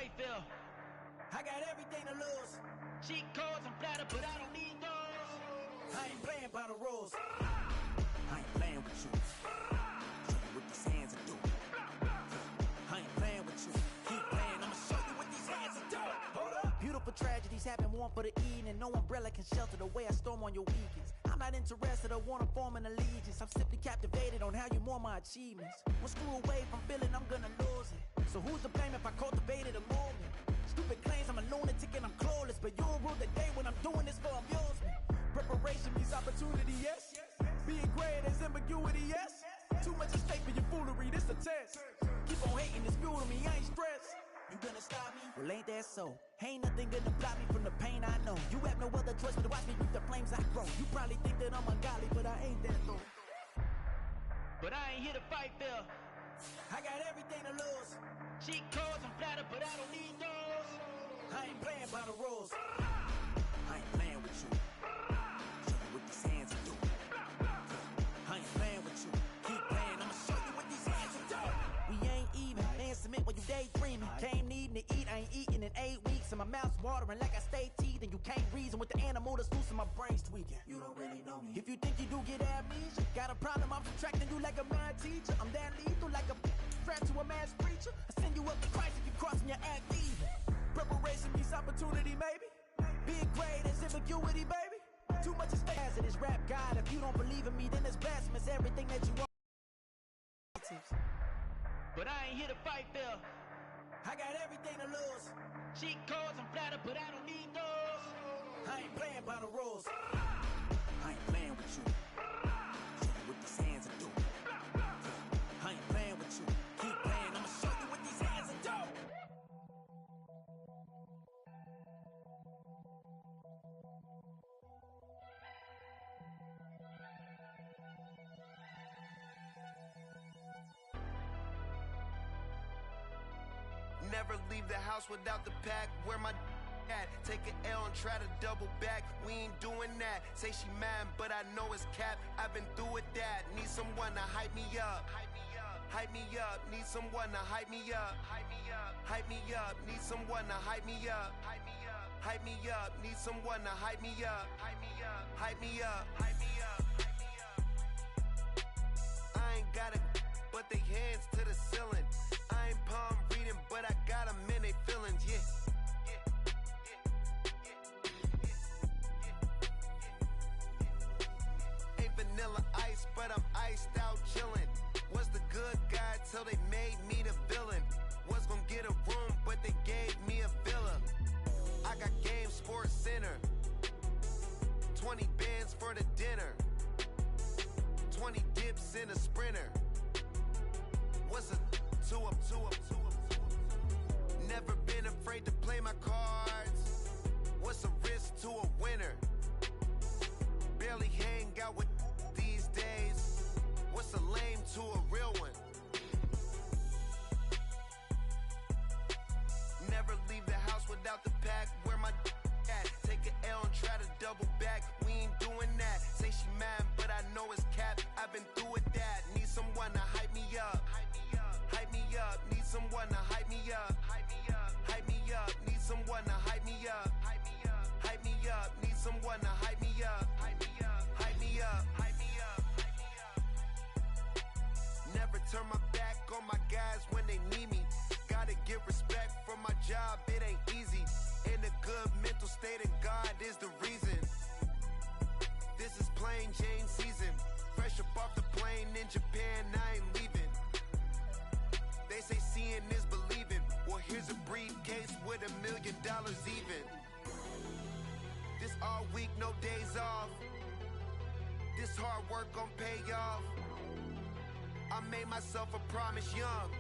fight feel. I got everything to lose. Cheat codes and flatter, but I don't need those. I ain't playing by the rules. I ain't playing with you. Show you what these hands are doing. I ain't playing with you. Keep playing, I'ma show you what these hands are doing. Hold up. Beautiful tragedies happen, one for the evening. No umbrella can shelter the way I storm on your weekends. I'm not interested, I wanna form an allegiance. I'm simply captivated on how you more my achievements. One screw away from feeling I'm gonna lose it. So who's to blame if I cultivated a movement? Stupid claims I'm a lunatic and I'm clueless, but you'll rule the day when I'm doing this for amusement. Preparation means opportunity, yes. Being great is ambiguity, yes. Too much at stake for your foolery, this a test. Keep on hating, it's fuel to me, I ain't stressed. You gonna stop me? Well, ain't that so? Ain't nothing gonna block me from the pain I know. You have no other choice but to watch me reap the flames I grow. You probably think that I'm ungodly, but I ain't that though. But I ain't here to fight, Phil. I got everything to lose. Cheat codes and flatter, but I don't need those. I ain't playing by the rules. I ain't playing with you. Show you what these hands are doing. I ain't playing with you. Keep playing, I'ma show you what these hands are doing. We ain't even. Man, submit when you daydreaming. Came needing to eat, I ain't eating in 8 weeks. And my mouth's watering like I stay teeth. And you can't reason with the animal that's loose and my brain's tweaking. You don't really know me. If you think you do get amnesia, got a problem, I'm subtracting you like a mad teacher. I'm that lethal like a strapped to a mass preacher. I send you up to Christ if you crossing your act even. Preparation means opportunity, maybe. Being great is ambiguity, baby. Too much is fast in this rap god. If you don't believe in me, then it's blasphemous. Everything that you want. But I ain't here to fight, Phil. I got everything to lose. Cheat codes and flatter, but I don't need those. I ain't playing by the rules. I ain't playing with you. Show you what these hands are doing. I ain't playing with you. Keep playing, I'ma show you what these hands are doing. Never leave the house without the pack. Where my at? Take an L and try to double back. We ain't doing that. Say she mad, but I know it's cap. I've been through with that. Need someone to hype me up. Hype me up. Need someone to hype me up. Hype me up. Need someone to hype me up. Hype me up. Need someone to hype me up. Hype me up. I ain't got it, but they hands to the ceiling. I ain't palm reading, but I got them in they feelings, yeah. Ain't vanilla ice, but I'm iced out chillin'. Was the good guy till they made me the villain. Was gonna get a room, but they gave me a villa. I got game, Sports Center. 20 bands for the dinner. 20 dips in a Sprinter. What's a two up? Never been afraid to play my cards. What's a risk to a winner? Barely hang out with these days. What's a lame to a real one? Never leave the house without the pack. Where my at? Take an L and try to double back. We ain't doing that. Say she mad, but I know it's cap. I've been through with that. Need someone to hype me up. Hype me up. Need someone to hype me up. Hype me up. Need someone to hype me up. Hype me up. Need someone to hype me up. Hype me up. Never turn my back on my guys when they need me. Gotta give respect for my job, it ain't easy. In a good mental state and God is the reason. This is plain Jane season. Fresh up off the plane in Japan, I ain't leaving. They say seeing is believing. Well, here's a briefcase with $1 million even. This all week, no days off. This hard work gon' pay off. I made myself a promise young.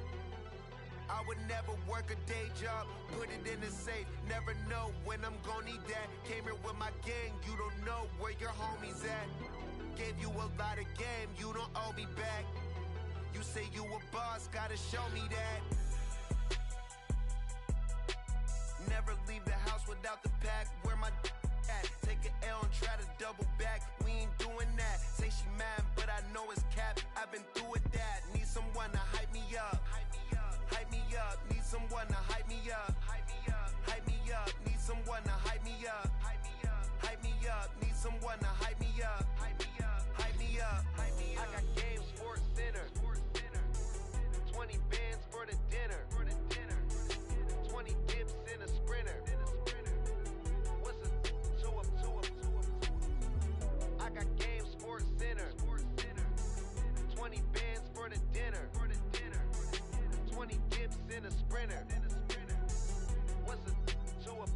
I would never work a day job, put it in the safe. Never know when I'm gon' need that. Came here with my gang, you don't know where your homies at. Gave you a lot of game, you don't owe me back. You say you a boss, gotta show me that. Never leave the house without the pack. Where my at? Take an L and try to double back. We ain't doing that. Say she mad, but I know it's cap. I've been through with that. Need someone to hype me up. Hype me up. Need someone to hype me up. someone to hype me up. Hype me up. Need someone to hype me up. Hype me up. Hype me up. I got game, Sports Center. 20 bands for the dinner. 20 dips in a sprinter. What's a 2 up? I got game, Sports Center. 20 bands for the dinner. 20 dips in a sprinter. What's a 2 up?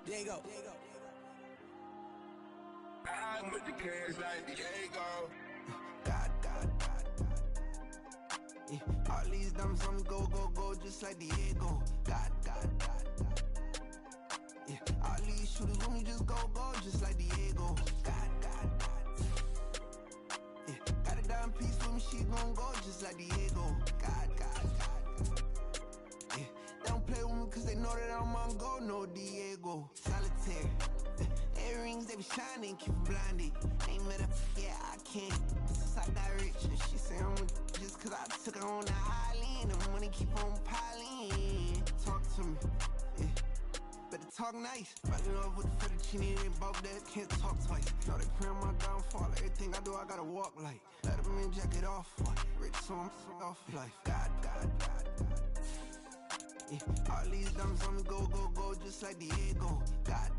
Diego. I'm with the cash like Diego. God. Yeah, all these dumps on me go, just like Diego. God. Yeah, all these shooters on me just go, just like Diego. God. Yeah, got a dime piece with me, she gon' go just like Diego. God. Yeah, they don't play with me cause they know that I'm on go, no Diego. Solitaire. Earrings, they be shining, keep blinded. Ain't met up, yeah, I can't. Since I got rich, and she say I'm just cause I took her on the island. The money keep on piling. Talk to me, yeah. Better talk nice. Falling love with the fettuccine and both that can't talk twice. Know they pray on my downfall. Everything I do, I gotta walk like. Let them in, jacket off. Rich, so I'm off life. God. Yeah, all these dumps on me go, just like Diego. God.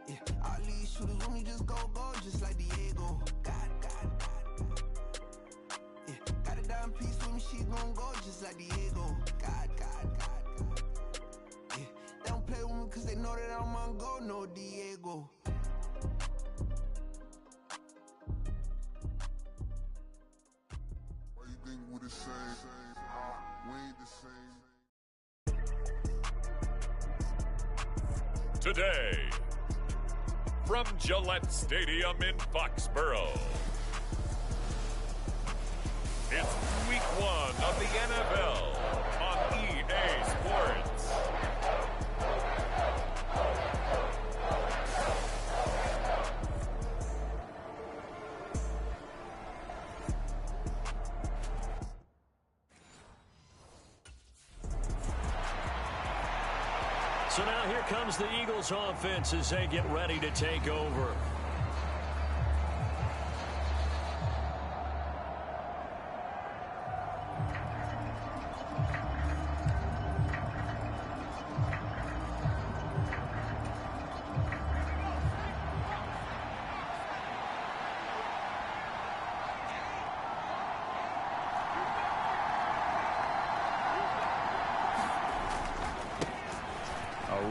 Yeah, all these shooters when we just go, just like Diego. God. Yeah, got a dime piece with me, she gon' go just like Diego. God. Yeah, they don't play with me cause they know that I'm on go, no Diego. Why you think we the same? We ain't the same. Today, from Gillette Stadium in Foxborough, it's week 1 of the NFL on EA Sports. So now here comes the Eagles offense as they get ready to take over.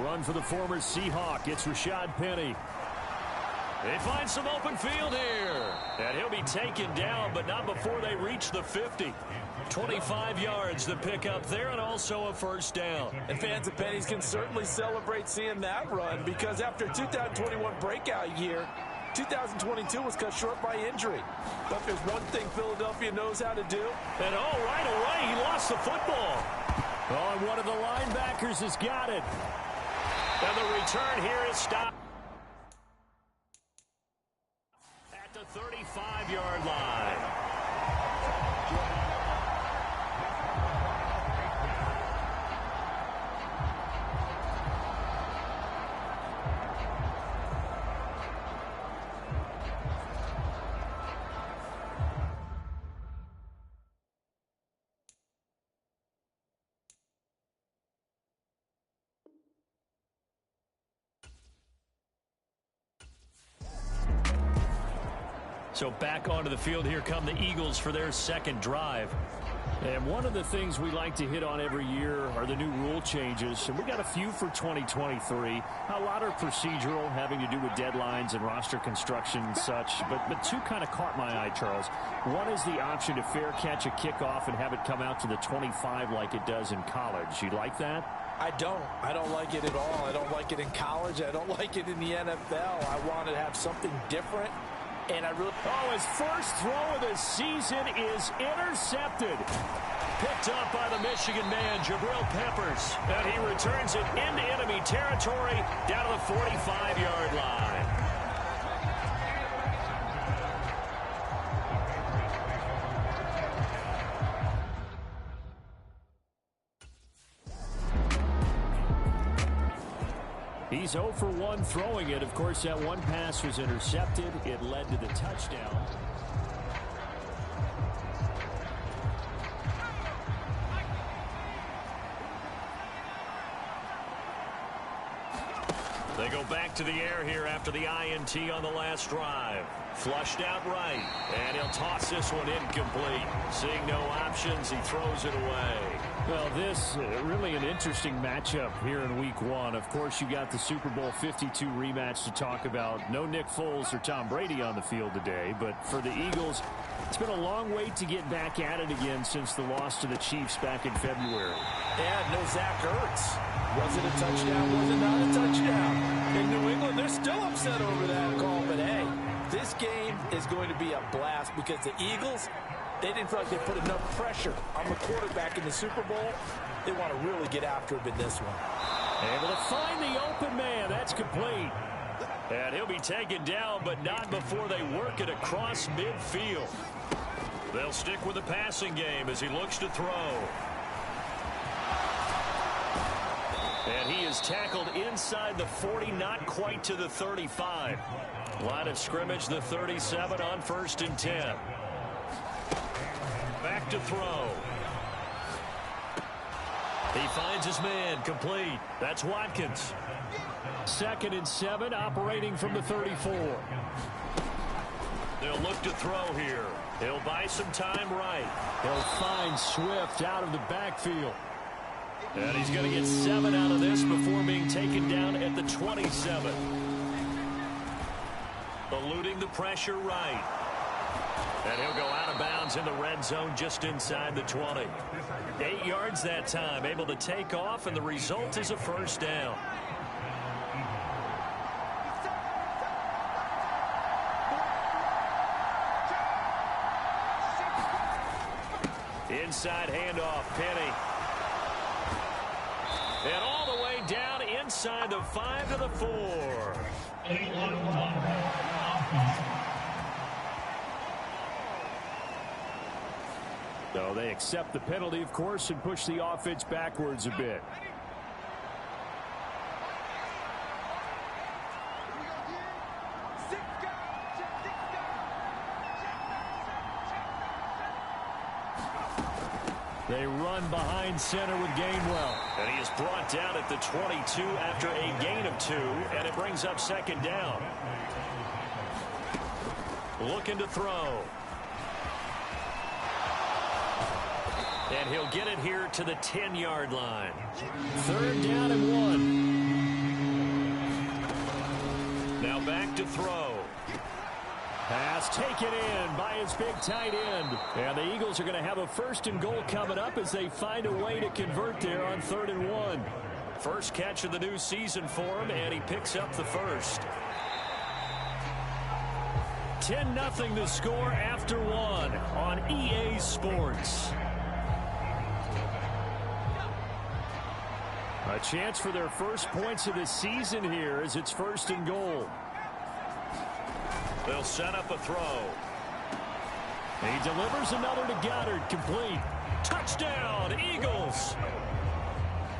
Run for the former Seahawk. It's Rashad Penny. They find some open field here. And he'll be taken down, but not before they reach the 50. 25 yards to pick up there and also a first down. And fans of Penny's can certainly celebrate seeing that run because after 2021 breakout year, 2022 was cut short by injury. But if there's one thing Philadelphia knows how to do. And right away, he lost the football. Oh, and one of the linebackers has got it. And the return here is stopped at the 35-yard line. So back onto the field, here come the Eagles for their second drive. And one of the things we like to hit on every year are the new rule changes. And we got a few for 2023. A lot are procedural, having to do with deadlines and roster construction and such. But two kind of caught my eye, Charles. One is the option to fair catch a kickoff and have it come out to the 25 like it does in college. You like that? I don't like it at all. I don't like it in college. I don't like it in the NFL. I want to have something different. And I really... Oh, his first throw of the season is intercepted. Picked up by the Michigan man, Jabril Peppers. And he returns it into enemy territory down to the 45-yard line. He's 0 for 1 throwing it. Of course, that one pass was intercepted. It led to the touchdown. They go back to the air here after the INT on the last drive. Flushed out right, and he'll toss this one incomplete. Seeing no options, he throws it away. Well, this really an interesting matchup here in week 1. Of course, you got the Super Bowl 52 rematch to talk about. No Nick Foles or Tom Brady on the field today, but for the Eagles, it's been a long wait to get back at it again since the loss to the Chiefs back in February. And no Zach Ertz. Was it a touchdown? Was it not a touchdown? In New England, they're still upset over that call, but hey, this game is going to be a blast because the Eagles, they didn't feel like they put enough pressure on the quarterback in the Super Bowl. They want to really get after him in this one. Able to find the open man. That's complete. And he'll be taken down, but not before they work it across midfield. They'll stick with the passing game as he looks to throw. And he is tackled inside the 40, not quite to the 35. Line of scrimmage, the 37 on 1st and 10. Back to throw. He finds his man, complete. That's Watkins. 2nd and 7, operating from the 34. They'll look to throw here. He'll buy some time right. He'll find Swift out of the backfield. And he's going to get 7 out of this before being taken down at the 27. Eluding the pressure right. And he'll go out of bounds in the red zone just inside the 20. 8 yards that time, able to take off, and the result is a first down. Inside handoff, Penny. And all the way down inside the 5 to the 4. So they accept the penalty, of course, and push the offense backwards a bit. They run behind center with Gainwell. And he is brought down at the 22 after a gain of 2, and it brings up 2nd down. Looking to throw. And he'll get it here to the 10-yard line. 3rd down and 1. Now back to throw. Pass taken in by his big tight end. And the Eagles are going to have a 1st and goal coming up as they find a way to convert there on 3rd and 1. First catch of the new season for him, and he picks up the first. 10-0 the score after 1 on EA Sports. A chance for their first points of the season here as it's 1st and goal. They'll set up a throw. He delivers another to Goddard, complete. Touchdown, Eagles.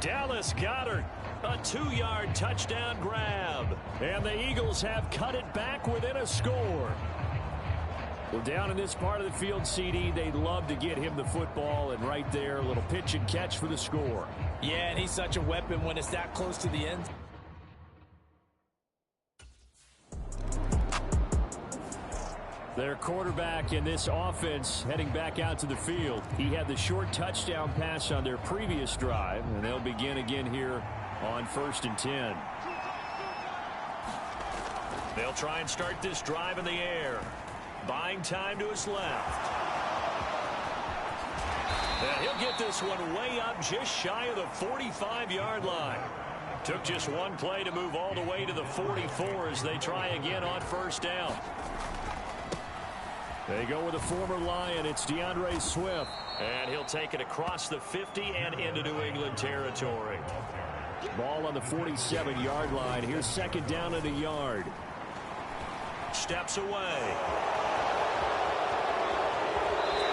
Dallas Goedert, a 2-yard touchdown grab. And the Eagles have cut it back within a score. Well, down in this part of the field, CD, they'd love to get him the football, and right there, a little pitch and catch for the score. Yeah, and he's such a weapon when it's that close to the end. Their quarterback in this offense heading back out to the field. He had the short touchdown pass on their previous drive, and they'll begin again here on 1st and 10. They'll try and start this drive in the air. Buying time to his left. And he'll get this one way up just shy of the 45-yard line. Took just one play to move all the way to the 44 as they try again on 1st down. They go with a former Lion. It's DeAndre Swift. And he'll take it across the 50 and into New England territory. Ball on the 47-yard line. Here's 2nd down and a yard. Steps away.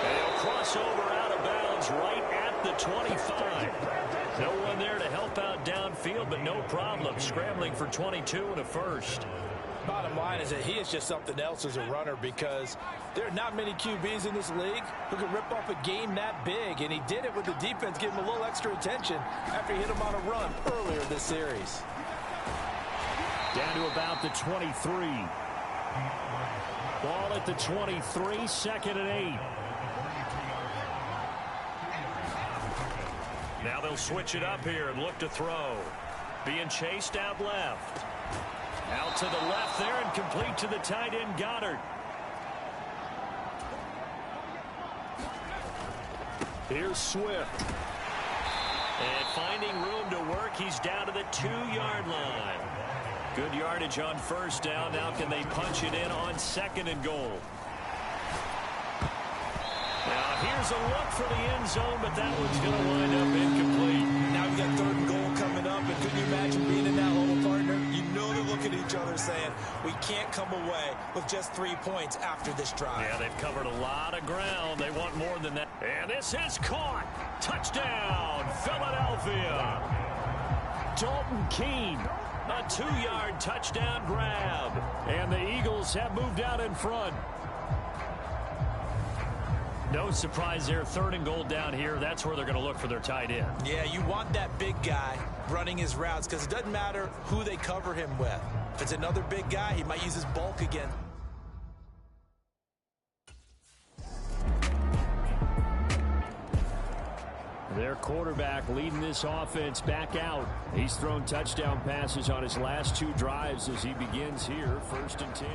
And he'll cross over out of bounds right at the 25. No one there to help out downfield, but no problem. Scrambling for 22 and a first. Bottom line is that he is just something else as a runner, because there are not many QBs in this league who can rip off a game that big, and he did it with the defense giving him a little extra attention after he hit him on a run earlier this series. Down to about the 23. Ball at the 23, 2nd and 8. Now they'll switch it up here and look to throw. Being chased out left. Out to the left there and complete to the tight end, Goddard. Here's Swift. And finding room to work, he's down to the 2-yard line. Good yardage on 1st down. Now can they punch it in on 2nd and goal? Now here's a look for the end zone, but that one's going to wind up incomplete. Now you got 3rd and goal coming up, and can you imagine being in that hole, partner? You know they're looking at each other saying, we can't come away with just 3 points after this drive. Yeah, they've covered a lot of ground. They want more than that. And this is caught. Touchdown, Philadelphia. Dalton Keene, a 2-yard touchdown grab. And the Eagles have moved out in front. No surprise there. 3rd and goal down here. That's where they're going to look for their tight end. Yeah, you want that big guy running his routes because it doesn't matter who they cover him with. If it's another big guy, he might use his bulk again. Their quarterback leading this offense back out. He's thrown touchdown passes on his last 2 drives as he begins here, 1st and 10.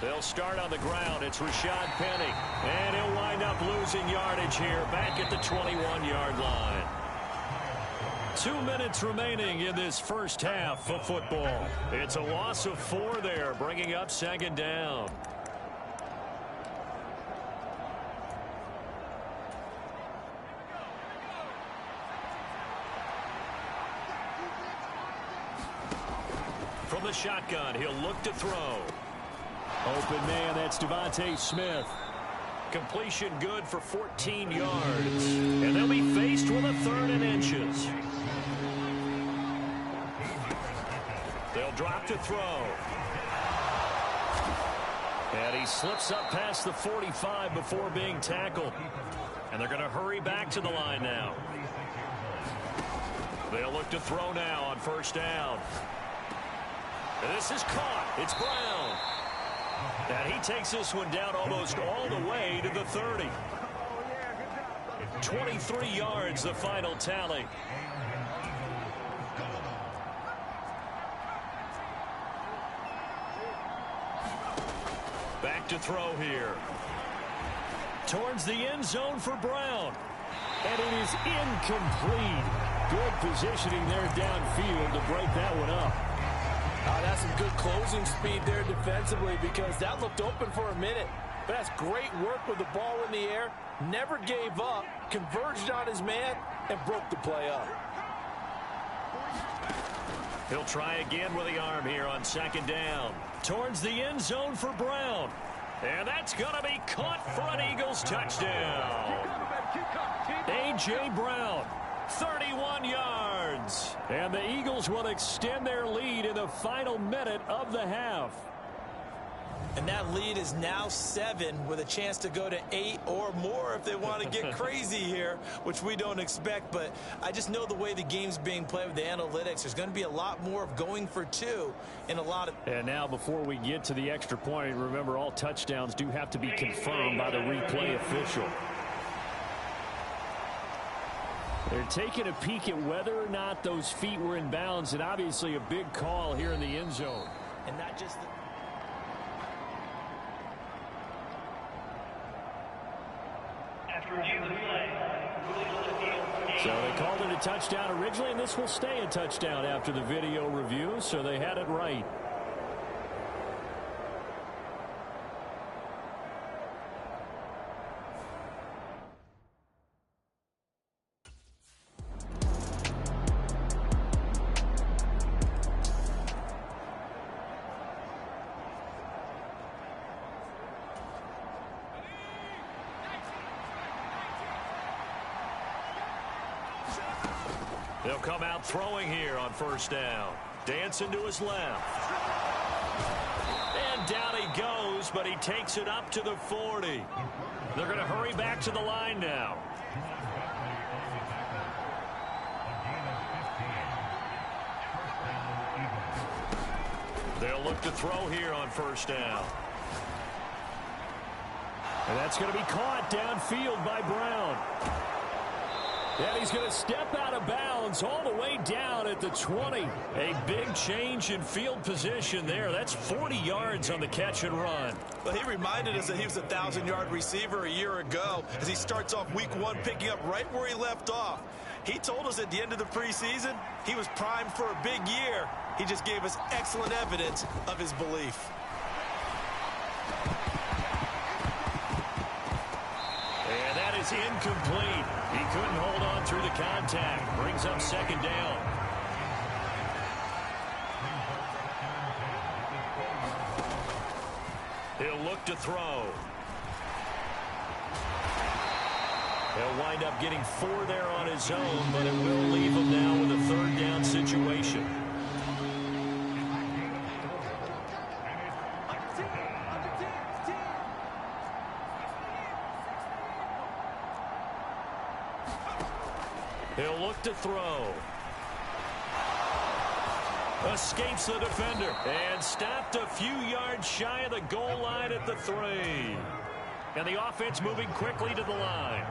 They'll start on the ground. It's Rashad Penny. And he'll wind up losing yardage here back at the 21-yard line. 2 minutes remaining in this first half of football. It's a loss of 4 there, bringing up 2nd down. From the shotgun, he'll look to throw. Open man, that's Devontae Smith. Completion good for 14 yards. And they'll be faced with a 3rd and inches. They'll drop to throw. And he slips up past the 45 before being tackled. And they're going to hurry back to the line now. They'll look to throw now on 1st down. And this is caught. It's Brown. And he takes this one down almost all the way to the 30. 23 yards, the final tally. Back to throw here. Towards the end zone for Brown. And it is incomplete. Good positioning there downfield to break that one up. That's some good closing speed there defensively because that looked open for a minute. But that's great work with the ball in the air. Never gave up, converged on his man, and broke the play up. He'll try again with the arm here on 2nd down. Towards the end zone for Brown. And that's going to be caught for an Eagles touchdown. A.J. Brown. 31 yards. And the Eagles will extend their lead in the final minute of the half. And that lead is now 7 with a chance to go to 8 or more if they want to get crazy here, which we don't expect. But I just know the way the game's being played with the analytics, there's going to be a lot more of going for 2 in a lot of... And now before we get to the extra point, remember all touchdowns do have to be confirmed by the replay official. They're taking a peek at whether or not those feet were in bounds, and obviously a big call here in the end zone. And not just the... So they called it a touchdown originally, and this will stay a touchdown after the video review, so they had it right. They'll come out throwing here on 1st down. Dancing to his left. And down he goes, but he takes it up to the 40. They're going to hurry back to the line now. They'll look to throw here on 1st down. And that's going to be caught downfield by Brown. And he's going to step out of bounds all the way down at the 20. A big change in field position there. That's 40 yards on the catch and run. Well, he reminded us that he was a 1,000-yard receiver a year ago as he starts off week 1 picking up right where he left off. He told us at the end of the preseason he was primed for a big year. He just gave us excellent evidence of his belief. And that is incomplete. He couldn't hold on through the contact. Brings up 2nd down. He'll look to throw. He'll wind up getting 4 there on his own, but it will leave him now with a third down situation. He'll look to throw. Escapes the defender and stopped a few yards shy of the goal line at the 3. And the offense moving quickly to the line.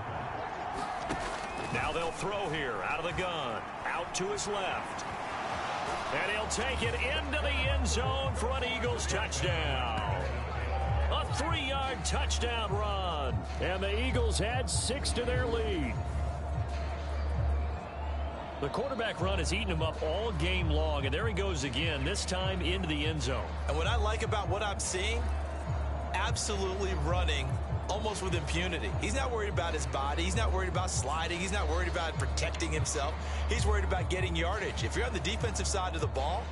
Now they'll throw here out of the gun. Out to his left. And he'll take it into the end zone for an Eagles touchdown. A 3-yard touchdown run. And the Eagles add 6 to their lead. The quarterback run has eaten him up all game long, and there he goes again, this time into the end zone. And what I like about what I'm seeing, absolutely running almost with impunity. He's not worried about his body. He's not worried about sliding. He's not worried about protecting himself. He's worried about getting yardage. If you're on the defensive side of the ball,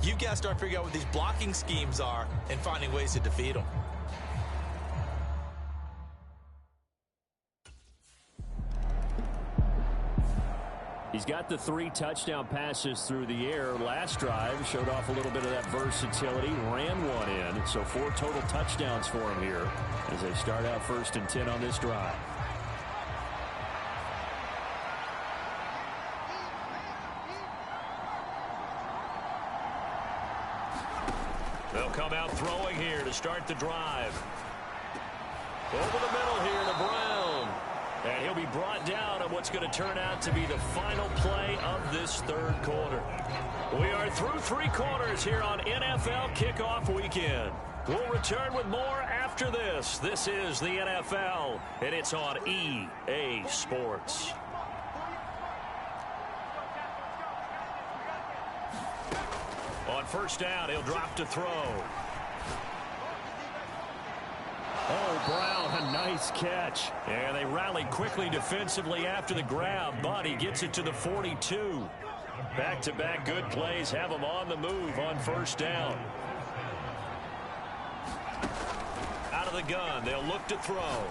you've got to start figuring out what these blocking schemes are and finding ways to defeat them. He's got the 3 touchdown passes through the air. Last drive showed off a little bit of that versatility, ran one in. So 4 total touchdowns for him here as they start out 1st and 10 on this drive. They'll come out throwing here to start the drive. Over the middle here to Brown. And he'll be brought down on what's going to turn out to be the final play of this 3rd quarter. We are through 3 quarters here on NFL Kickoff Weekend. We'll return with more after this. This is the NFL, and it's on EA Sports. On 1st down, he'll drop to throw. Oh, Brown, a nice catch. And they rally quickly defensively after the grab, but he gets it to the 42. Back-to-back good plays have him on the move on 1st down. Out of the gun, they'll look to throw.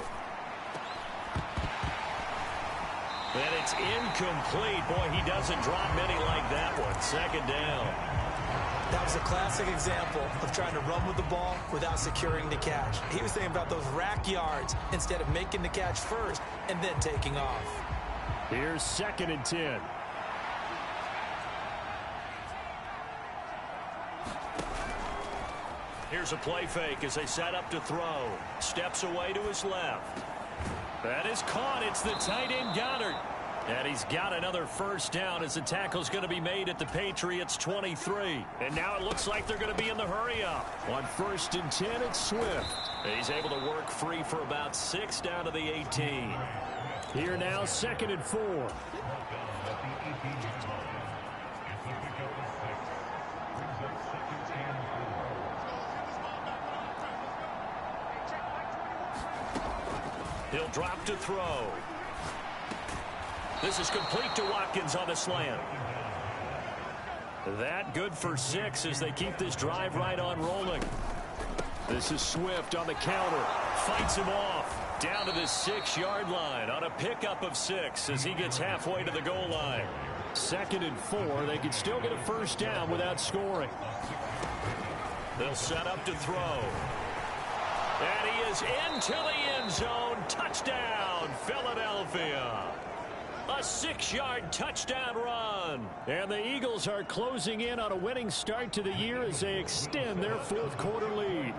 And it's incomplete. Boy, he doesn't drop many like that one. 2nd down. That was a classic example of trying to run with the ball without securing the catch. He was thinking about those rack yards instead of making the catch first and then taking off. Here's 2nd and 10. Here's a play fake as they set up to throw. Steps away to his left. That is caught. It's the tight end Goddard. And he's got another 1st down as the tackle's going to be made at the Patriots 23. And now it looks like they're going to be in the hurry-up. On 1st and 10, it's Swift. He's able to work free for about 6 down to the 18. Here now, 2nd and 4. He'll drop to throw. This is complete to Watkins on the slant. That good for 6 as they keep this drive right on rolling. This is Swift on the counter. Fights him off. Down to the 6-yard line on a pickup of 6 as he gets halfway to the goal line. 2nd and 4. They can still get a 1st down without scoring. They'll set up to throw. And he is into the end zone. Touchdown, Philadelphia. A 6-yard touchdown run. And the Eagles are closing in on a winning start to the year as they extend their 4th quarter lead.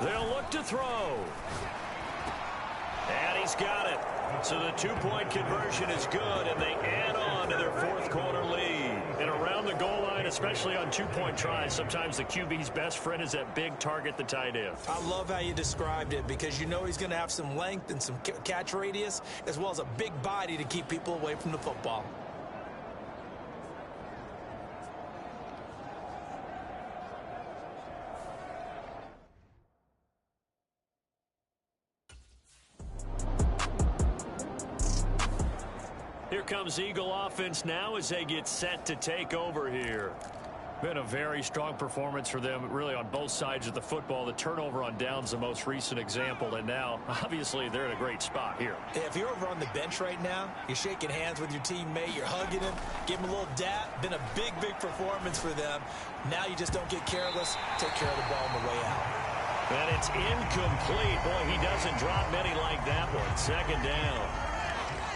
They'll look to throw. And he's got it. So the 2-point conversion is good, and they add on to their 4th quarter lead. And around the goal line, especially on 2-point tries, sometimes the QB's best friend is that big target, the tight end. I love how you described it because you know he's going to have some length and some catch radius as well as a big body to keep people away from the football. Here comes Eagle offense now as they get set to take over here. Been a very strong performance for them, really, on both sides of the football. The turnover on downs, the most recent example, and now, obviously, they're in a great spot here. If you're over on the bench right now, you're shaking hands with your teammate, you're hugging him, give him a little dap. Been a big, big performance for them. Now you just don't get careless. Take care of the ball on the way out. And it's incomplete. Boy, he doesn't drop many like that one. Second down.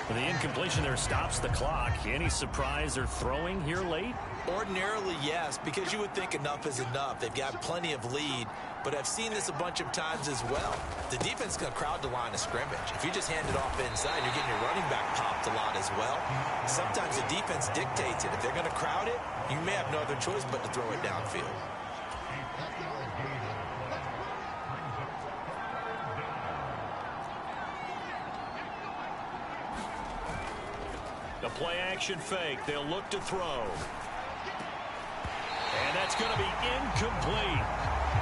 The incompletion there stops the clock. Any surprise they're throwing here late? Ordinarily, yes, because you would think enough is enough. They've got plenty of lead, but I've seen this a bunch of times as well. The defense is going to crowd the line of scrimmage. If you just hand it off inside, you're getting your running back popped a lot as well. Sometimes the defense dictates it. If they're going to crowd it, you may have no other choice but to throw it downfield. The play-action fake. They'll look to throw. And that's going to be incomplete.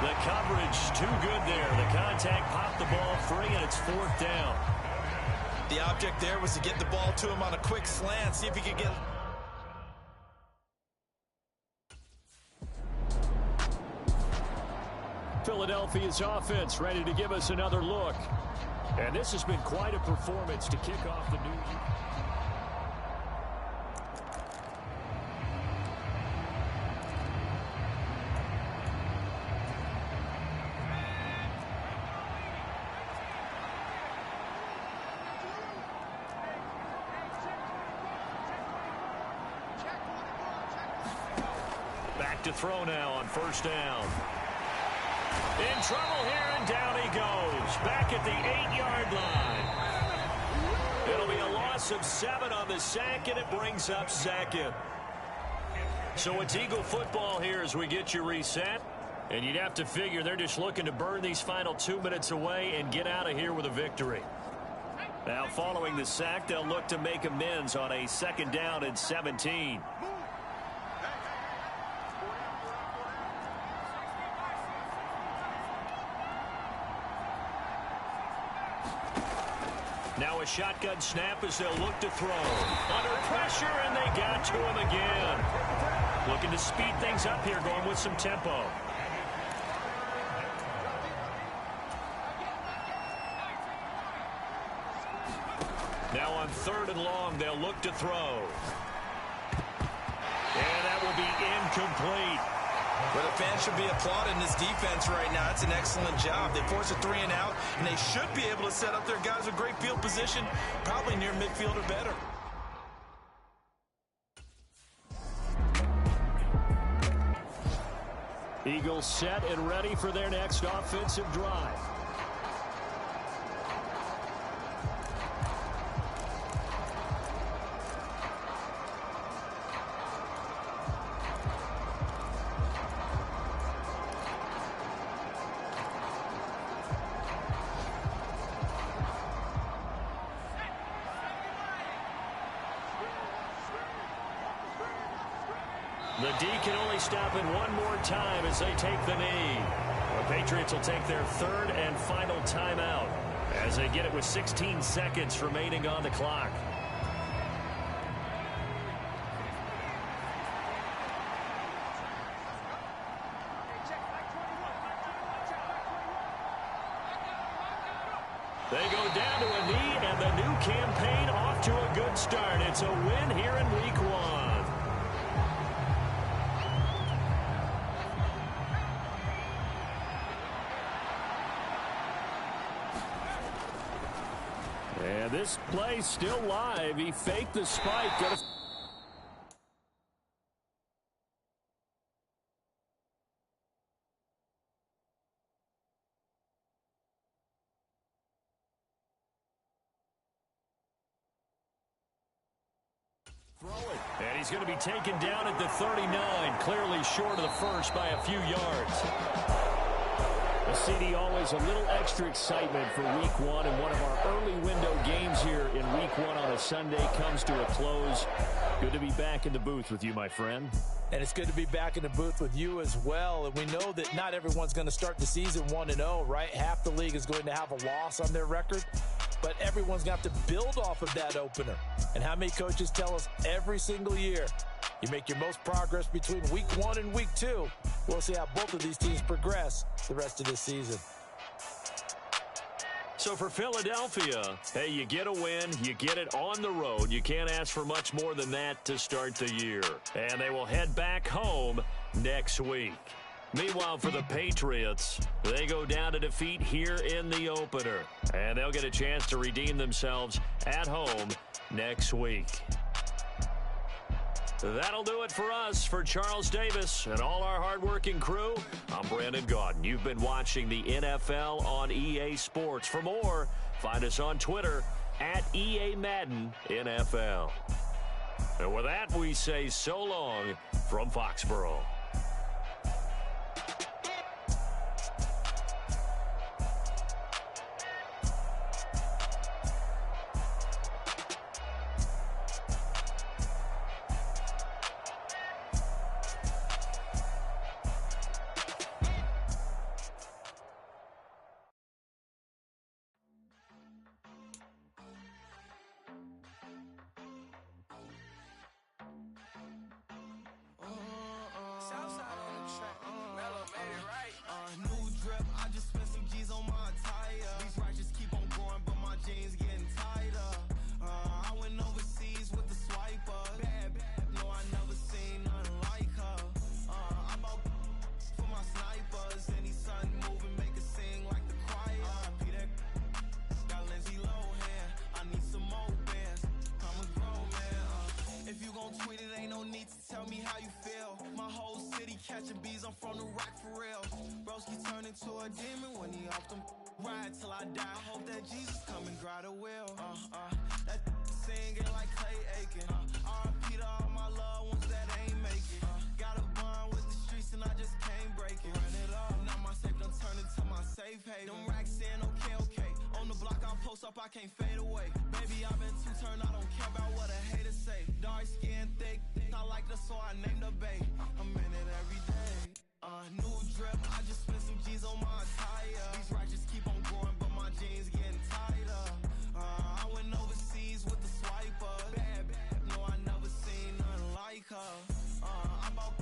The coverage too good there. The contact popped the ball free, and it's fourth down. The object there was to get the ball to him on a quick slant, see if he could get... Philadelphia's offense ready to give us another look. And this has been quite a performance to kick off the new year. Back to throw now on first down. In trouble here, and down he goes. Back at the 8-yard line. It'll be a loss of 7 on the sack, and it brings up second. So it's Eagle football here as we get you reset. And you'd have to figure they're just looking to burn these final 2 minutes away and get out of here with a victory. Now, following the sack, they'll look to make amends on a second down and 17. Now a shotgun snap as they'll look to throw. Under pressure, and they got to him again. Looking to speed things up here, going with some tempo. Now on third and long, they'll look to throw. And that will be incomplete. Well, the fans should be applauding this defense right now. It's an excellent job. They force a 3-and-out, and they should be able to set up their guys with great field position, probably near midfield or better. Eagles set and ready for their next offensive drive. The D can only stop it one more time as they take the knee. The Patriots will take their third and final timeout as they get it with 16 seconds remaining on the clock. They go down to a knee, and the new campaign off to a good start. It's a win here in Week 1. And this play still live. He faked the spike. And he's going to be taken down at the 39, clearly short of the first by a few yards. A CD, always a little extra excitement for Week 1, and one of our early window games here in Week 1 on a Sunday comes to a close. Good to be back in the booth with you, my friend. And it's good to be back in the booth with you as well. And we know that not everyone's going to start the season 1-0, right? Half the league is going to have a loss on their record, but everyone's going to have to build off of that opener. And how many coaches tell us every single year, You make your most progress between week 1 and week 2. We'll see how both of these teams progress the rest of this season. So for Philadelphia, hey, you get a win, you get it on the road. You can't ask for much more than that to start the year. And they will head back home next week. Meanwhile, for the Patriots, they go down to defeat here in the opener. And they'll get a chance to redeem themselves at home next week. That'll do it for us. For Charles Davis and all our hardworking crew, I'm Brandon Gaudin. You've been watching the NFL on EA Sports. For more, find us on Twitter at EA Madden NFL. And with that, we say so long from Foxborough. I can't fade away. Baby, I've been too turned, I don't care about what a hater say. Dark skin, thick, I like the so I named the bae. I'm in it every day. New drip, I just spent some G's on my attire. These righteous keep on growing, but my jeans getting tighter. I went overseas with the swiper. Bad, no, I never seen nothing like her. I bought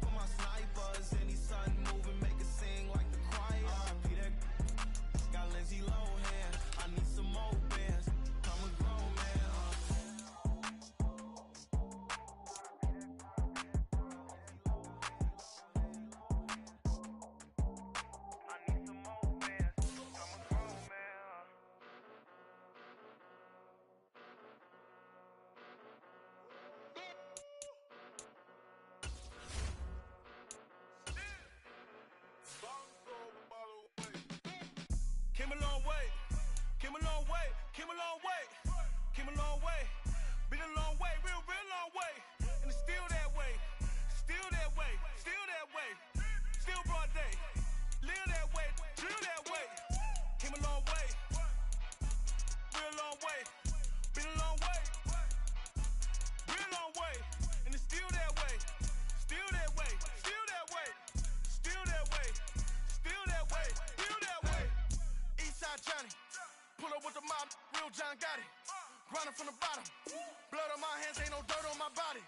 for my snipers. Any sun moving, make it sing like the choir. Peter got Lindsay Lohan. I need some more bands. I'm a grown man. I need some more bands. I'm a grown man. Came a long way. Came a long way, came a long way, came a long way, been a long way, real long way, and it's still that way, still that way, still that way, still broad day, live that way, drill that way, came a long way, real long way, been a long way, real long way, and it's still that way, still that way, still that way, still that way, still that way, still that way, Eastside Johnny. Pull up with the mob, real John Gotti. Grinding from the bottom. Blood on my hands, ain't no dirt on my body.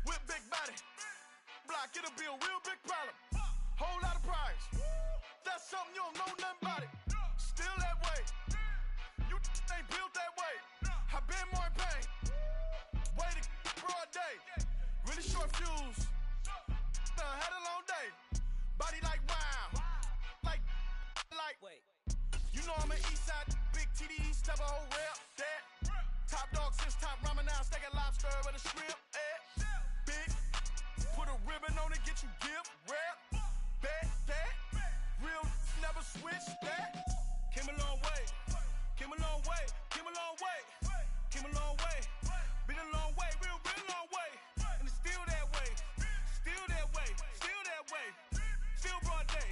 With big body. Block, it'll be a real big problem. Whole lot of prize. That's something you don't know nothing about it. Still that way. You ain't built that way. I been more in pain. Way to broad day. Really short fuse. Had a long day. Body like wow. Like. Wait. You know I'm an Eastside, big TDE, step a whole rep, that. Top dog since top ramen now, steak and lobster with a shrimp, big. Put a ribbon on it, get you gift, rep, bet, that. Real never switch, that. Came a long way, came a long way, came a long way, came a long way. Been a long way, real long way. And it's still that way, still that way, still that way. Still broad day,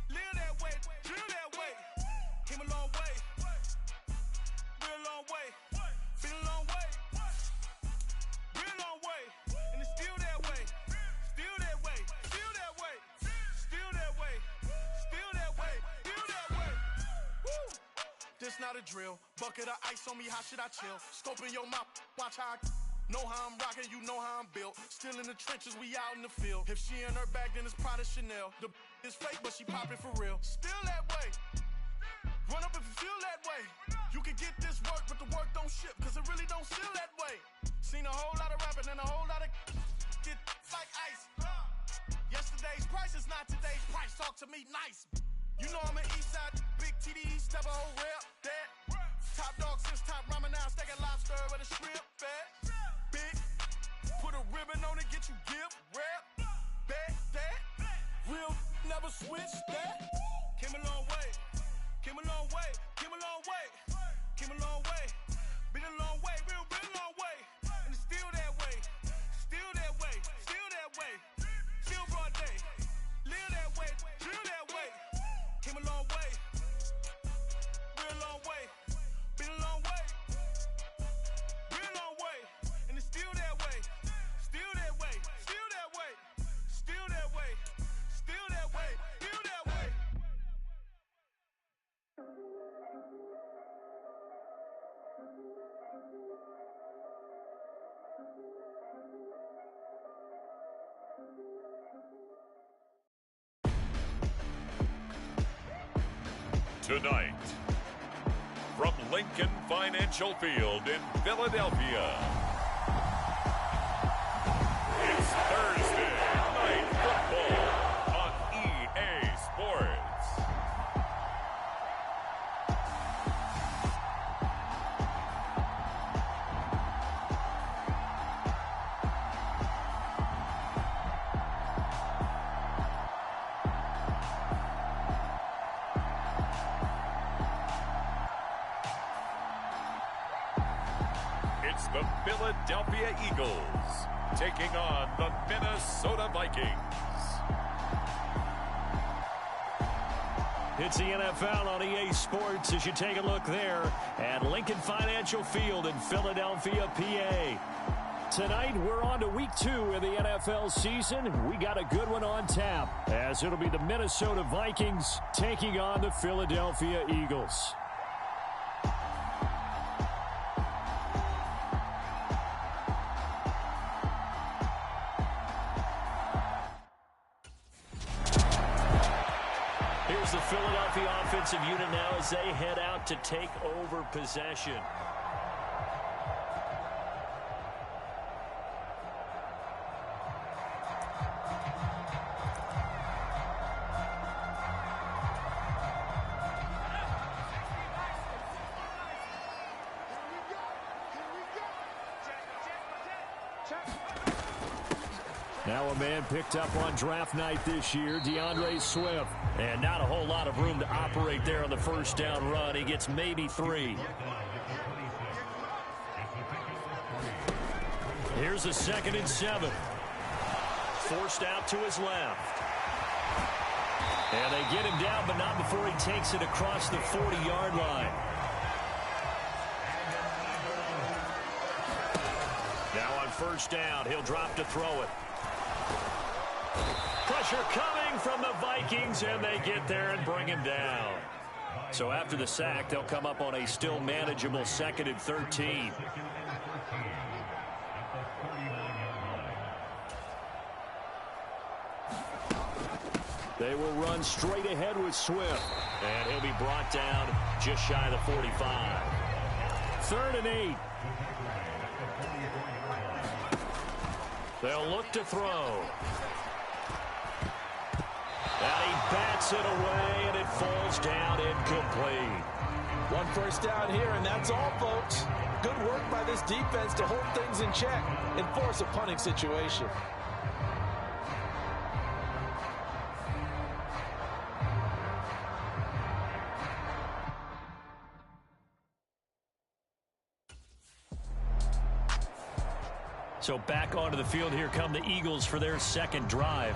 live that way, drill that way. Came a long way, real long way, been a long way, real long way, and it's still that way, still that way, still that way, still that way, still that way, still that way. Woo! This not a drill, bucket of ice on me, how should I chill? Scoping your mouth, watch how I Know how I'm rocking, you know how I'm built. Still in the trenches, we out in the field. If she in her bag, then it's Prada Chanel. The is fake, but she poppin' for real. Still that way. Run up if you feel that way. You can get this work, but the work don't ship, cause it really don't feel that way. Seen a whole lot of rapping and a whole lot of get like ice. Yesterday's price is not today's price. Talk to me nice. You know I'm an east side, big TDE, step a whole rep, that. Top dog since top ramen now, stacking lobster with a shrimp, fat. Big, put a ribbon on it, get you gift, rep, bet, that. Real, never switch, that. Came a long way, came a long way, came a long way, came a long way. Been a long way, real long way. And it's still that way, still that way, still that way. Still broad day, live that way, drill that way. Came a long way, real long way. Been a long way, real long way. And it's still that way, still that way, still that way, still that way, still that way, still that way. Tonight, from Lincoln Financial Field in Philadelphia, it's Thursday Night Football on EA Sports. It's the Philadelphia Eagles taking on the Minnesota Vikings. It's the NFL on EA Sports as you take a look there at Lincoln Financial Field in Philadelphia, PA. Tonight, we're on to week 2 of the NFL season. We got a good one on tap, as it'll be the Minnesota Vikings taking on the Philadelphia Eagles. Here's the Philadelphia offensive unit now as they head out to take over possession. Now a man picked up on draft night this year, DeAndre Swift. And not a whole lot of room to operate there on the first down run. He gets maybe 3. Here's a 2nd and 7. Forced out to his left. And they get him down, but not before he takes it across the 40-yard line. Now on first down, he'll drop to throw it. Pressure coming from the Vikings, and they get there and bring him down. So after the sack, they'll come up on a still manageable 2nd and 13. They will run straight ahead with Swift, and he'll be brought down just shy of the 45. 3rd and 8. They'll look to throw. And he bats it away, and it falls down incomplete. 1 first down here, and that's all, folks. Good work by this defense to hold things in check and force a punting situation. So back onto the field, here come the Eagles for their 2nd drive.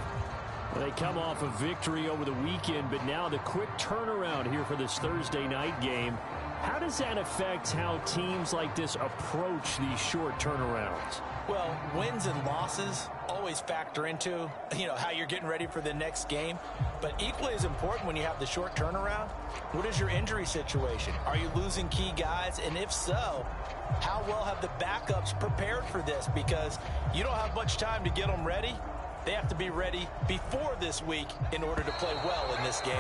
They come off a victory over the weekend, but now the quick turnaround here for this Thursday night game. How does that affect how teams like this approach these short turnarounds? Well, wins and losses always factor into, how you're getting ready for the next game. But equally as important when you have the short turnaround, what is your injury situation? Are you losing key guys? And if so, how well have the backups prepared for this? Because you don't have much time to get them ready. They have to be ready before this week in order to play well in this game.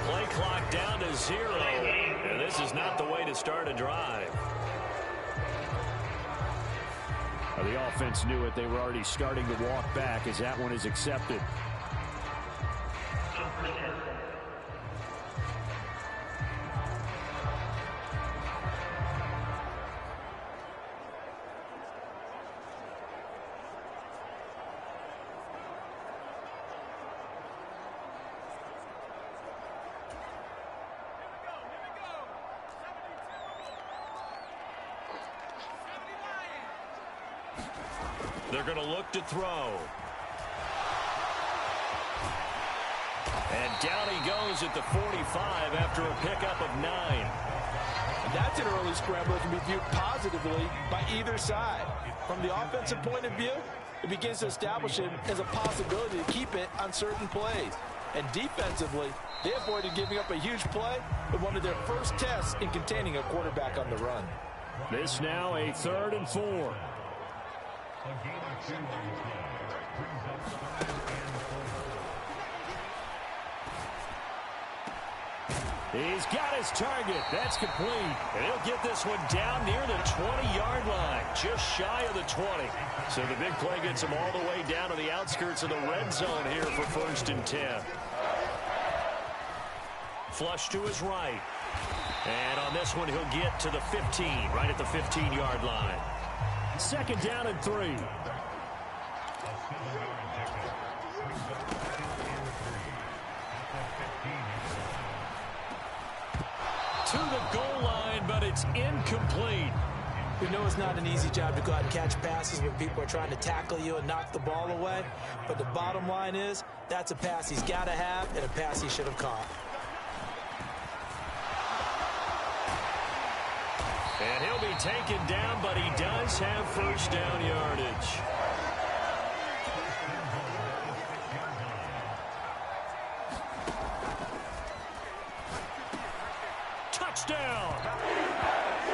Play clock down to 0, and this is not the way to start a drive. The offense knew it. They were already starting to walk back as that one is accepted. They're going to look to throw. And down he goes at the 45 after a pickup of 9. And that's an early scramble that can be viewed positively by either side. From the offensive point of view, it begins to establish him as a possibility to keep it on certain plays. And defensively, they avoided giving up a huge play with one of their first tests in containing a quarterback on the run. This now a 3rd and 4. He's got his target. That's complete. And he'll get this one down near the 20-yard line, just shy of the 20. So the big play gets him all the way down to the outskirts of the red zone here for 1st and 10. Flush to his right. And on this one, he'll get to the 15, right at the 15-yard line. 2nd down and 3. To the goal line, but it's incomplete. We know it's not an easy job to go out and catch passes when people are trying to tackle you and knock the ball away. But the bottom line is, that's a pass he's got to have and a pass he should have caught. And he'll be taken down, but he does have 1st down yardage. Touchdown!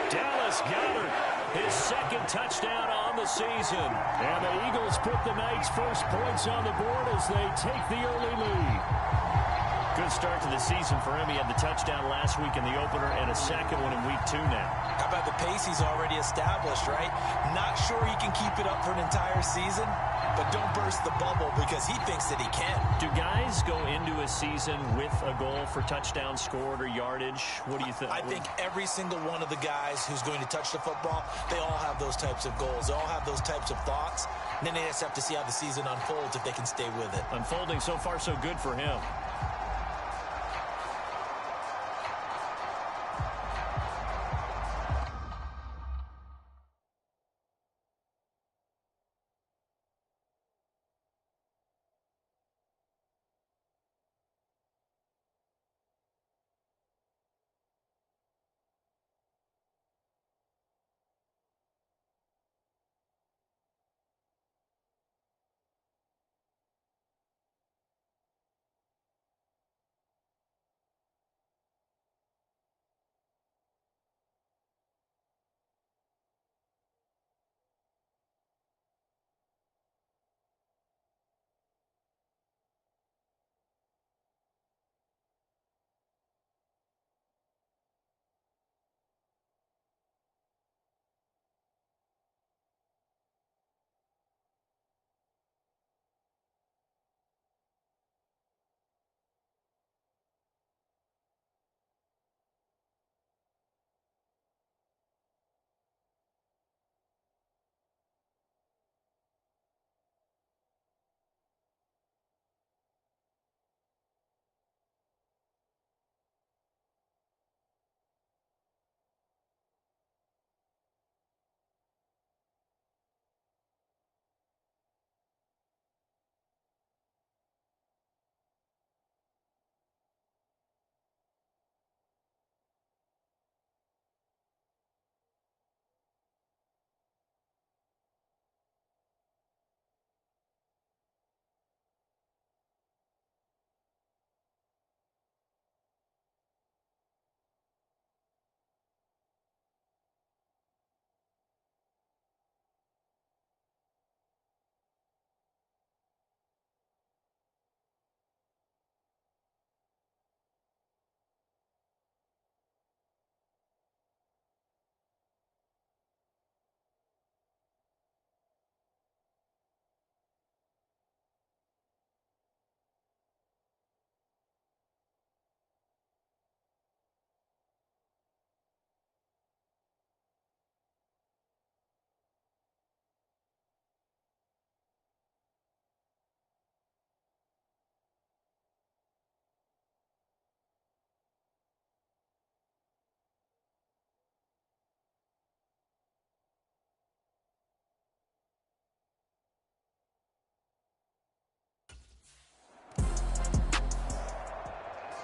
Dallas Goedert, his 2nd touchdown on the season. And the Eagles put the night's first points on the board as they take the early lead. Good start to the season for him. He had the touchdown last week in the opener and a 2nd one in week 2 now. How about the pace he's already established, right? Not sure he can keep it up for an entire season, but don't burst the bubble because he thinks that he can. Do guys go into a season with a goal for touchdown scored or yardage? What do you think? I think every single one of the guys who's going to touch the football, they all have those types of goals. They all have those types of thoughts. And then they just have to see how the season unfolds if they can stay with it. Unfolding so far so good for him.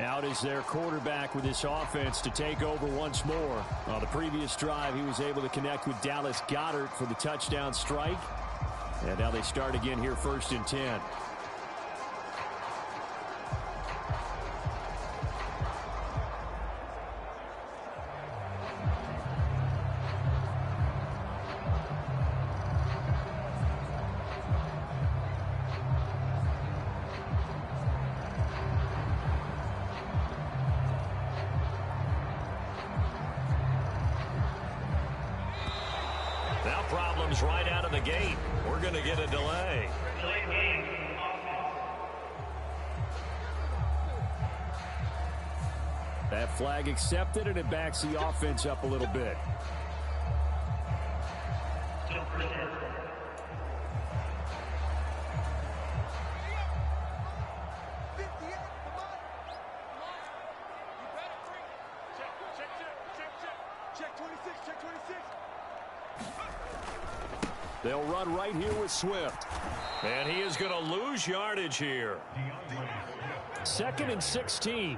Out is their quarterback with this offense to take over once more. On the previous drive, he was able to connect with Dallas Goedert for the touchdown strike. And now they start again here, 1st and 10. Now problems right out of the gate. We're going to get a delay. That flag accepted, and it backs the offense up a little bit. They'll run right here with Swift. And he is going to lose yardage here. 2nd and 16.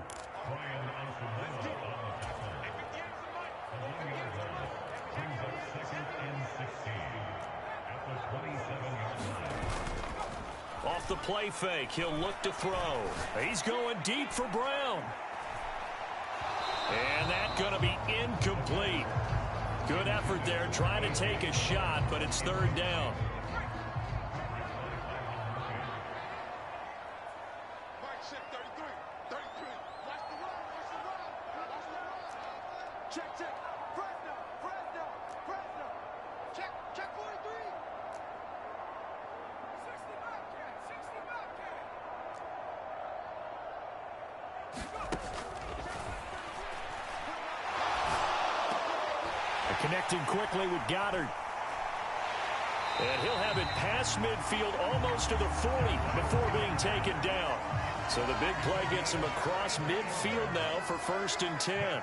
Off the play fake, he'll look to throw. He's going deep for Brown. And that's going to be incomplete. Good effort there, trying to take a shot, but it's 3rd down. Connecting quickly with Goedert. And he'll have it past midfield almost to the 40 before being taken down. So the big play gets him across midfield now for 1st and 10.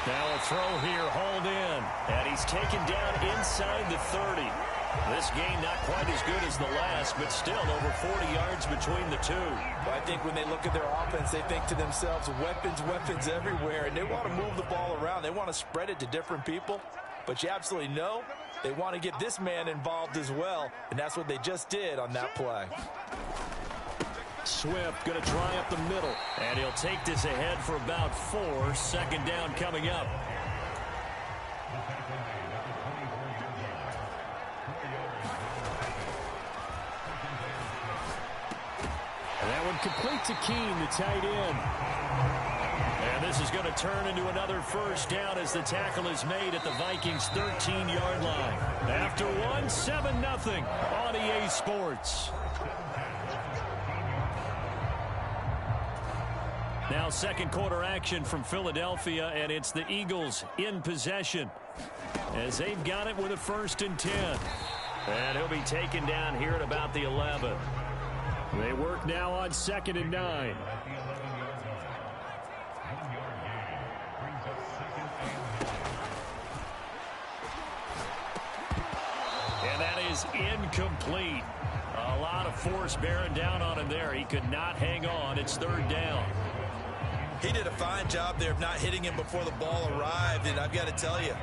Now a throw here, hauled in. And he's taken down inside the 30. This game not quite as good as the last, but still over 40 yards between the two. Well, I think when they look at their offense, they think to themselves, weapons everywhere, and they want to move the ball around. They want to spread it to different people, but you absolutely know they want to get this man involved as well, and that's what they just did on that play. Swift going to try up the middle, and he'll take this ahead for about 4. 2nd down coming up. And that one complete to Keene, the tight end. And this is going to turn into another 1st down as the tackle is made at the Vikings' 13-yard line. After one, 7-0 on EA Sports. Now 2nd quarter action from Philadelphia, and it's the Eagles in possession as they've got it with a 1st and 10. And he'll be taken down here at about the 11. They work now on 2nd and 9. And that is incomplete. A lot of force bearing down on him there. He could not hang on. It's 3rd down. He did a fine job there of not hitting him before the ball arrived, and I've got to tell you,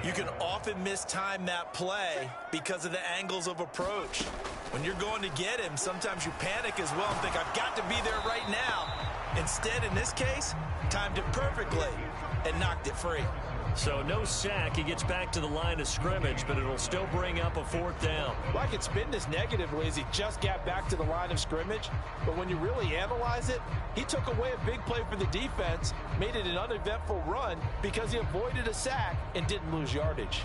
you can often mistime that play because of the angles of approach. When you're going to get him, sometimes you panic as well and think, I've got to be there right now. Instead, in this case, timed it perfectly and knocked it free. So no sack. He gets back to the line of scrimmage, but it'll still bring up a 4th down. Well, I could spin this negatively as he just got back to the line of scrimmage, but when you really analyze it, he took away a big play for the defense, made it an uneventful run because he avoided a sack and didn't lose yardage.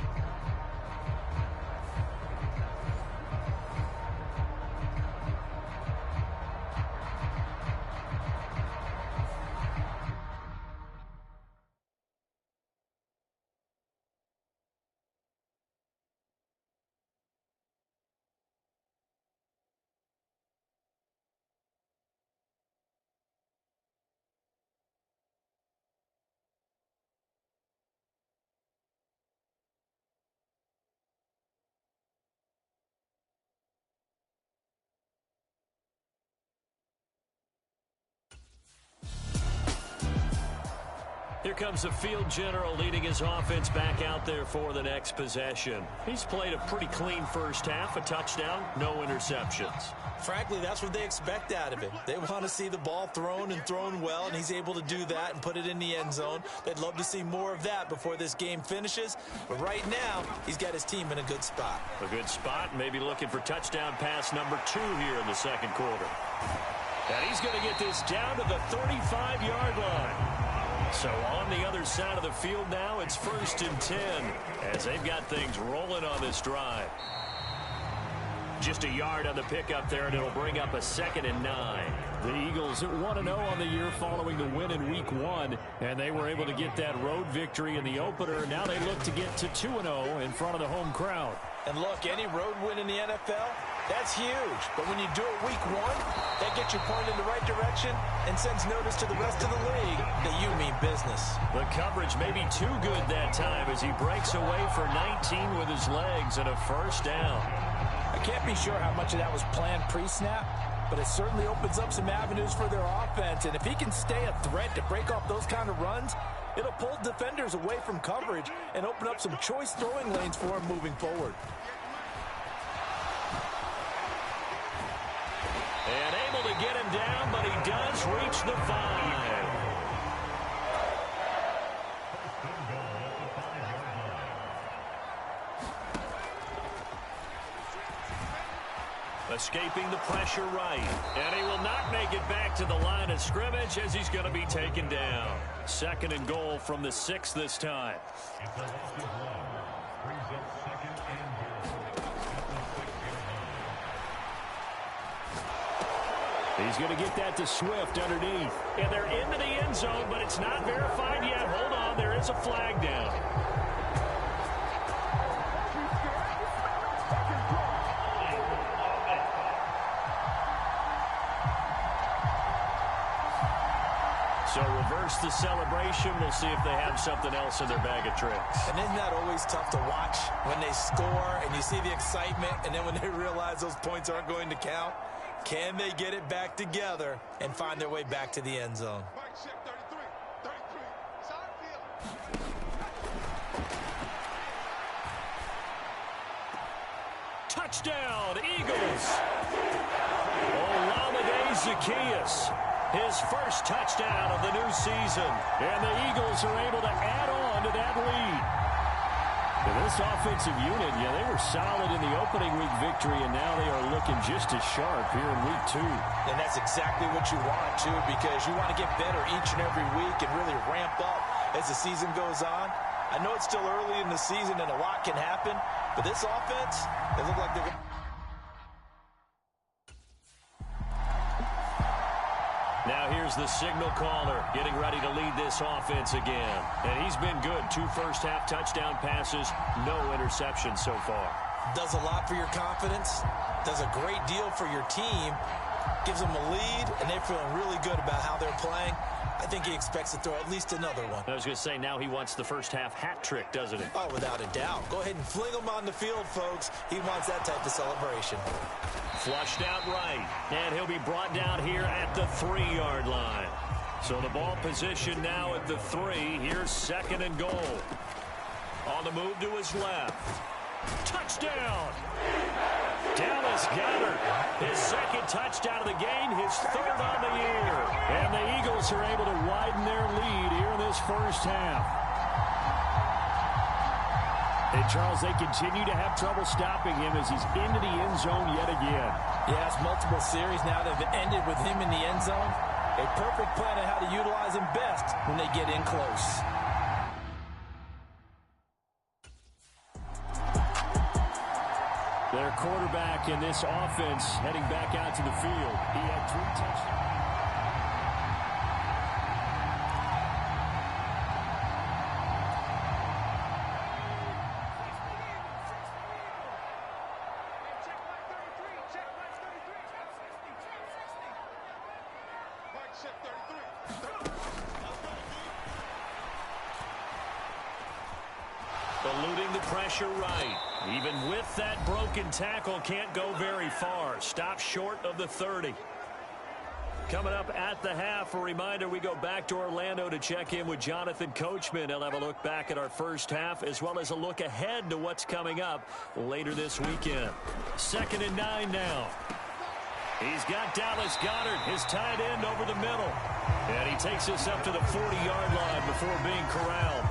Here comes the field general leading his offense back out there for the next possession. He's played a pretty clean first half, a touchdown, no interceptions. Frankly, that's what they expect out of him. They want to see the ball thrown and thrown well, and he's able to do that and put it in the end zone. They'd love to see more of that before this game finishes. But right now, he's got his team in a good spot. A good spot, maybe looking for touchdown pass number 2 here in the second quarter. And he's going to get this down to the 35-yard line. So on the other side of the field now, it's 1st and 10 as they've got things rolling on this drive. Just a yard on the pickup there, and it'll bring up a 2nd and 9. The Eagles at 1-0 on the year following the win in Week 1, and they were able to get that road victory in the opener. Now they look to get to 2-0 in front of the home crowd. And look, any road win in the NFL, that's huge. But when you do it Week 1, that gets you pointed in the right direction and sends notice to the rest of the league that you mean business. The coverage may be too good that time as he breaks away for 19 with his legs and a 1st down. I can't be sure how much of that was planned pre-snap, but it certainly opens up some avenues for their offense. And if he can stay a threat to break off those kind of runs, it'll pull defenders away from coverage and open up some choice throwing lanes for him moving forward. And able to get him down, but he does reach the 5. Escaping the pressure right. And he will not make it back to the line of scrimmage as he's going to be taken down. 2nd and goal from the 6 this time. He's going to get that to Swift underneath. And they're into the end zone, but it's not verified yet. Hold on, there is a flag down. So reverse the celebration. We'll see if they have something else in their bag of tricks. And isn't that always tough to watch when they score and you see the excitement, and then when they realize those points aren't going to count? Can they get it back together and find their way back to the end zone? Touchdown, Eagles. Olamide Zaccheaus, his first touchdown of the new season. And the Eagles are able to add on to that lead. And this offensive unit, yeah, they were solid in the opening week victory, and now they are looking just as sharp here in week 2. And that's exactly what you want, too, because you want to get better each and every week and really ramp up as the season goes on. I know it's still early in the season and a lot can happen, but this offense, they look like they're... Now here's the signal caller getting ready to lead this offense again. And he's been good. 2 first-half touchdown passes, no interceptions so far. Does a lot for your confidence, does a great deal for your team, gives them a lead, and they're feeling really good about how they're playing. I think he expects to throw at least another one. I was going to say, now he wants the first-half hat trick, doesn't he? Oh, without a doubt. Go ahead and fling him on the field, folks. He wants that type of celebration. Flushed out right, and he'll be brought down here at the 3-yard line. So the ball position now at the 3. Here's 2nd and goal. On the move to his left. Touchdown! Dallas Goedert, his 2nd touchdown of the game, his 3rd on the year. And the Eagles are able to widen their lead here in this first half. And, Charles, they continue to have trouble stopping him as he's into the end zone yet again. Yes, multiple series now that have ended with him in the end zone. A perfect plan on how to utilize him best when they get in close. Their quarterback in this offense heading back out to the field. He had 3 touchdowns. Eluding the pressure right. Even with that broken tackle, can't go very far. Stop short of the 30. Coming up at the half, a reminder, we go back to Orlando to check in with Jonathan Coachman. He'll have a look back at our first half as well as a look ahead to what's coming up later this weekend. 2nd and 9 now. He's got Dallas Goedert, his tight end, over the middle. And he takes us up to the 40-yard line before being corralled.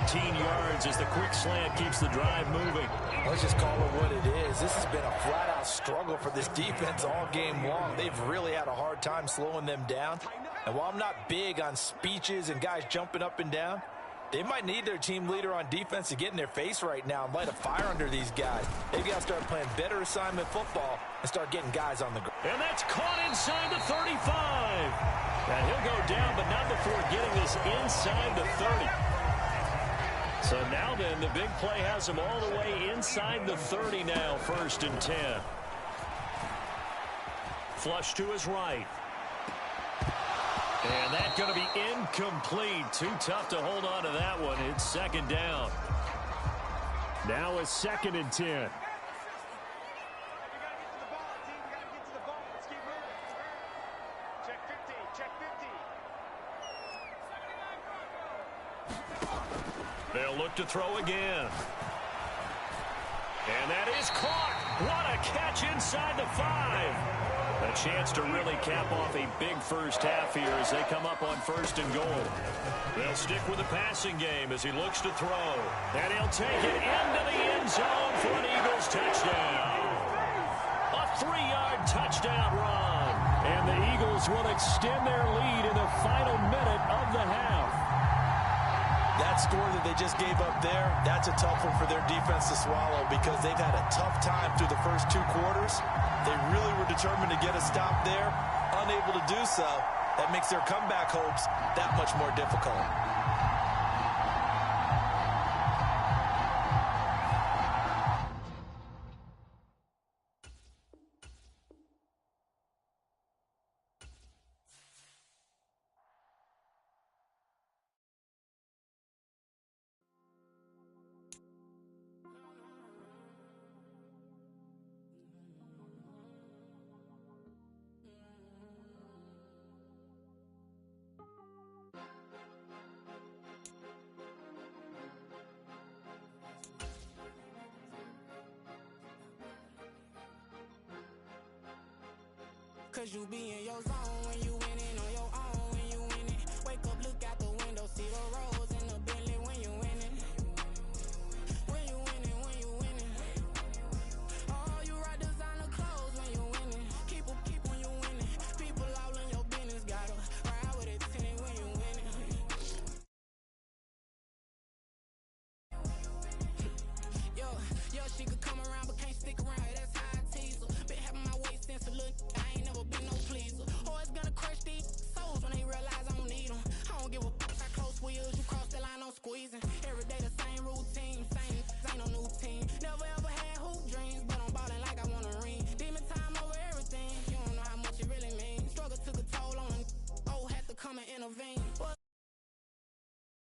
13 yards as the quick slant keeps the drive moving. Let's just call it what it is. This has been a flat-out struggle for this defense all game long. They've really had a hard time slowing them down. And while I'm not big on speeches and guys jumping up and down, they might need their team leader on defense to get in their face right now and light a fire under these guys. They've got to start playing better assignment football and start getting guys on the ground. And that's caught inside the 35. And he'll go down, but not before getting this inside the 30. So now then, the big play has him all the way inside the 30 now, 1st and 10. Flush to his right. And that's going to be incomplete. Too tough to hold on to that one. It's 2nd down. Now it's 2nd and 10. They'll look to throw again. And that is caught. What a catch inside the 5. A chance to really cap off a big first half here as they come up on 1st and goal. They'll stick with the passing game as he looks to throw. And he'll take it into the end zone for an Eagles touchdown. A 3-yard touchdown run. And the Eagles will extend their lead in the final minute of the half. That score that they just gave up there, that's a tough one for their defense to swallow because they've had a tough time through the first 2 quarters. They really were determined to get a stop there, unable to do so. That makes their comeback hopes that much more difficult. Cause you be in your zone when you in it.